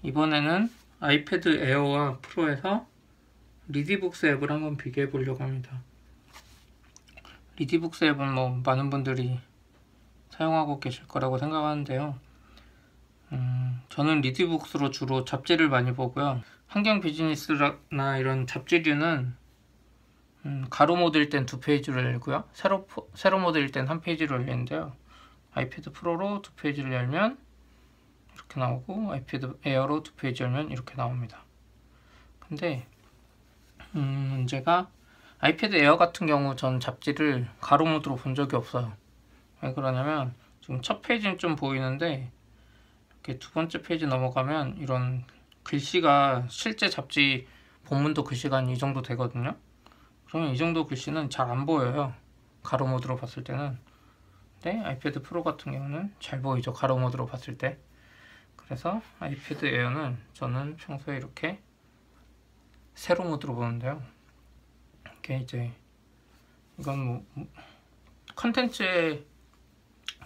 이번에는 아이패드 에어와 프로에서 리디북스 앱을 한번 비교해 보려고 합니다. 리디북스 앱은 뭐 많은 분들이 사용하고 계실 거라고 생각하는데요. 저는 리디북스로 주로 잡지를 많이 보고요. 환경 비즈니스나 이런 잡지류는 가로 모드일 땐 2페이지를 열고요. 세로 모드일 땐 1페이지를 열리는데요. 아이패드 프로로 2페이지를 열면 이렇게 나오고, 아이패드 에어로 2페이지 열면 이렇게 나옵니다. 근데 문제가 아이패드 에어 같은 경우 전 잡지를 가로 모드로 본 적이 없어요. 왜 그러냐면 지금 첫 페이지는 좀 보이는데 이렇게 두 번째 페이지 넘어가면 이런 글씨가 실제 잡지 본문도 글씨가 한 이 정도 되거든요. 그러면 이 정도 글씨는 잘 안 보여요, 가로 모드로 봤을 때는. 근데 아이패드 프로 같은 경우는 잘 보이죠, 가로 모드로 봤을 때. 그래서 아이패드 에어는 저는 평소에 이렇게 세로 모드로 보는데요. 이게 이제 이건 뭐 컨텐츠의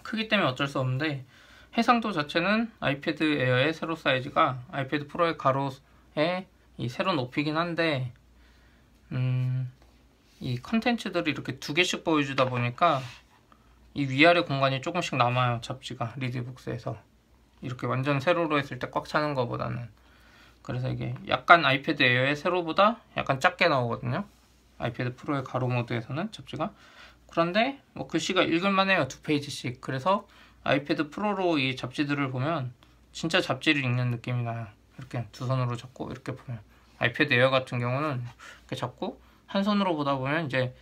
크기 때문에 어쩔 수 없는데, 해상도 자체는 아이패드 에어의 세로 사이즈가 아이패드 프로의 가로의 이 세로 높이긴 한데, 이 컨텐츠들이 이렇게 두 개씩 보여주다 보니까 이 위아래 공간이 조금씩 남아요, 잡지가 리디북스에서. 이렇게 완전 세로로 했을 때 꽉 차는 것보다는. 그래서 이게 약간 아이패드 에어의 세로보다 약간 작게 나오거든요, 아이패드 프로의 가로 모드에서는 잡지가. 그런데 뭐 글씨가 읽을만 해요, 2페이지씩. 그래서 아이패드 프로로 이 잡지들을 보면 진짜 잡지를 읽는 느낌이 나요. 이렇게 두 손으로 잡고 이렇게 보면. 아이패드 에어 같은 경우는 이렇게 잡고 한 손으로 보다 보면, 이제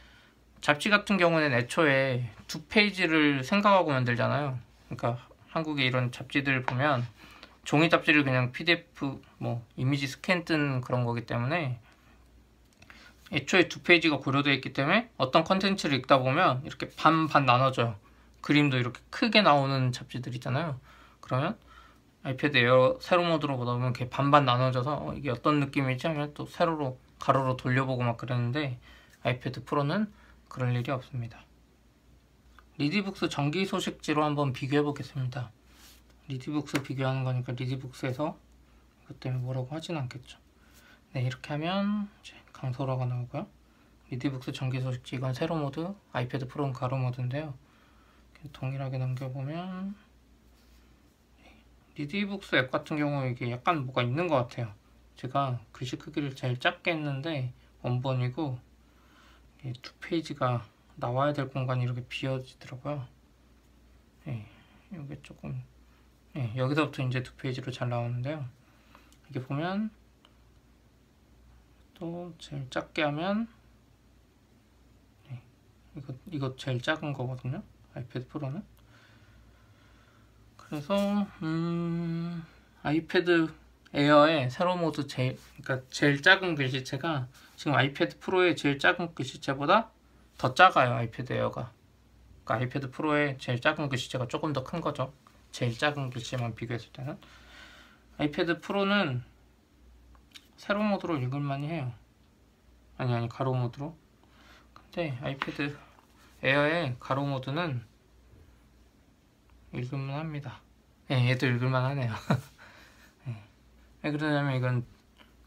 잡지 같은 경우는 애초에 2페이지를 생각하고 만들잖아요. 그러니까 한국에 이런 잡지들 보면 종이 잡지를 그냥 PDF 뭐 이미지 스캔 뜬 그런 거기 때문에 애초에 2페이지가 고려되어 있기 때문에 어떤 컨텐츠를 읽다 보면 이렇게 반반 나눠져요. 그림도 이렇게 크게 나오는 잡지들 있잖아요. 그러면 아이패드 에어 세로 모드로 보다 보면 이렇게 반반 나눠져서 이게 어떤 느낌이지 하면 또 세로로 가로로 돌려보고 막 그랬는데, 아이패드 프로는 그럴 일이 없습니다. 리디북스 정기 소식지로 한번 비교해 보겠습니다. 리디북스 비교하는 거니까 리디북스에서 이것 때문에 뭐라고 하진 않겠죠. 네, 이렇게 하면 이제 강소라가 나오고요. 리디북스 정기 소식지, 이건 세로 모드, 아이패드 프로는 가로 모드인데요. 동일하게 넘겨보면 리디북스 앱 같은 경우 이게 약간 뭐가 있는 것 같아요. 제가 글씨 크기를 제일 작게 했는데 원본이고 2페이지가 나와야 될 공간이 이렇게 비어지더라고요. 네, 이게 조금, 네, 여기서부터 이제 2페이지로 잘 나오는데요. 이게 보면 또 제일 작게 하면, 네, 이거 제일 작은 거거든요, 아이패드 프로는. 그래서 아이패드 에어의 세로 모드 그러니까 제일 작은 글씨체가 지금 아이패드 프로의 제일 작은 글씨체보다 더 작아요, 아이패드 에어가. 그러니까 아이패드 프로의 제일 작은 글씨체가 조금 더 큰 거죠, 제일 작은 글씨만 비교했을 때는. 아이패드 프로는 세로 모드로 읽을만이 해요. 아니 가로 모드로. 근데 아이패드 에어의 가로 모드는 읽을만 합니다. 네, 얘도 읽을만 하네요. 네. 왜 그러냐면 이건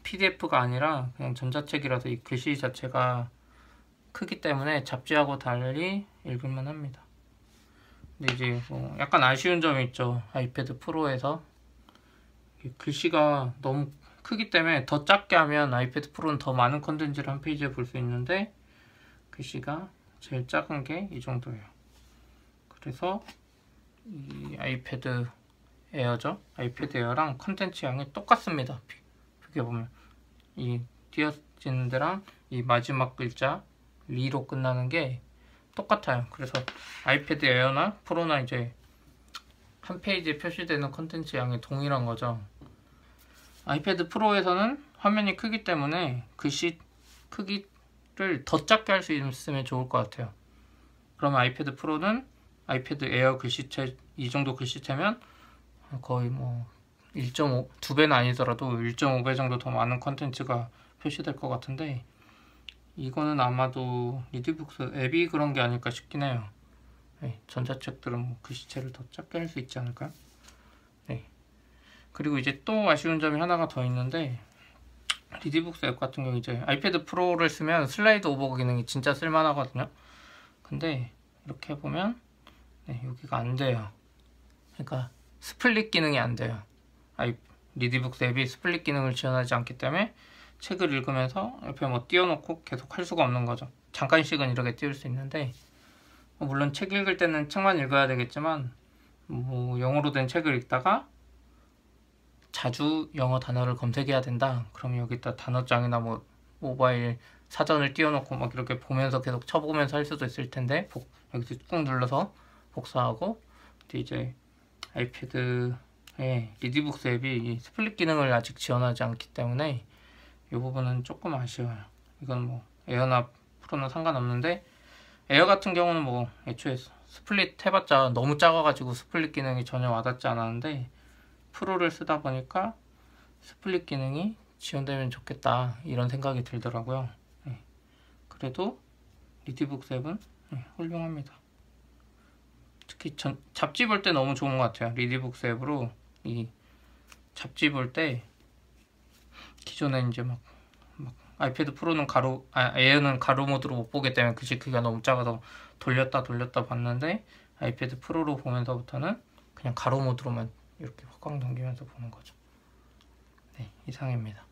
PDF가 아니라 그냥 전자책이라서 이 글씨 자체가 크기 때문에 잡지하고 달리 읽을만 합니다. 근데 이제 뭐 약간 아쉬운 점이 있죠, 아이패드 프로에서. 글씨가 너무 크기 때문에 더 작게 하면 아이패드 프로는 더 많은 컨텐츠를 한 페이지에 볼 수 있는데, 글씨가 제일 작은 게 이 정도예요. 그래서 이 아이패드 에어죠, 아이패드 에어랑 컨텐츠 양이 똑같습니다. 비교해보면 이 띄어지는 데랑 이 마지막 글자 리로 끝나는 게 똑같아요. 그래서 아이패드 에어나 프로나 이제 한 페이지에 표시되는 컨텐츠 양이 동일한 거죠. 아이패드 프로에서는 화면이 크기 때문에 글씨 크기를 더 작게 할 수 있으면 좋을 것 같아요. 그러면 아이패드 프로는 아이패드 에어 글씨체, 이 정도 글씨체면 거의 뭐 1.5, 2배는 아니더라도 1.5배 정도 더 많은 컨텐츠가 표시될 것 같은데, 이거는 아마도 리디북스 앱이 그런 게 아닐까 싶긴 해요. 네, 전자책들은 뭐 글씨체를 더 작게 할 수 있지 않을까요? 네. 그리고 이제 또 아쉬운 점이 하나가 더 있는데, 리디북스 앱 같은 경우 이제 아이패드 프로를 쓰면 슬라이드 오버 기능이 진짜 쓸만하거든요. 근데 이렇게 보면 네, 여기가 안 돼요. 그러니까 스플릿 기능이 안 돼요. 리디북스 앱이 스플릿 기능을 지원하지 않기 때문에 책을 읽으면서 옆에 뭐 띄워놓고 계속 할 수가 없는 거죠. 잠깐씩은 이렇게 띄울 수 있는데, 물론 책 읽을 때는 책만 읽어야 되겠지만 뭐 영어로 된 책을 읽다가 자주 영어 단어를 검색해야 된다. 그럼 여기다 단어장이나 뭐 모바일 사전을 띄워놓고 막 이렇게 보면서 계속 쳐보면서 할 수도 있을 텐데, 여기서 꾹 눌러서 복사하고, 이제 아이패드의 리디북스 앱이 이 스플릿 기능을 아직 지원하지 않기 때문에 이 부분은 조금 아쉬워요. 이건 뭐 에어나 프로는 상관없는데, 에어 같은 경우는 뭐 애초에 스플릿 해봤자 너무 작아가지고 스플릿 기능이 전혀 와닿지 않았는데, 프로를 쓰다 보니까 스플릿 기능이 지원되면 좋겠다 이런 생각이 들더라고요. 네. 그래도 리디북스 앱은 훌륭합니다. 특히 잡지 볼 때 너무 좋은 것 같아요. 리디북스 앱으로 이 잡지 볼 때, 기존에 이제 막 아이패드 프로는 에어는 가로 모드로 못 보기 때문에 글씨 크기가 너무 작아서 돌렸다 봤는데, 아이패드 프로로 보면서부터는 그냥 가로 모드로만 이렇게 확 넘기면서 보는 거죠. 네, 이상입니다.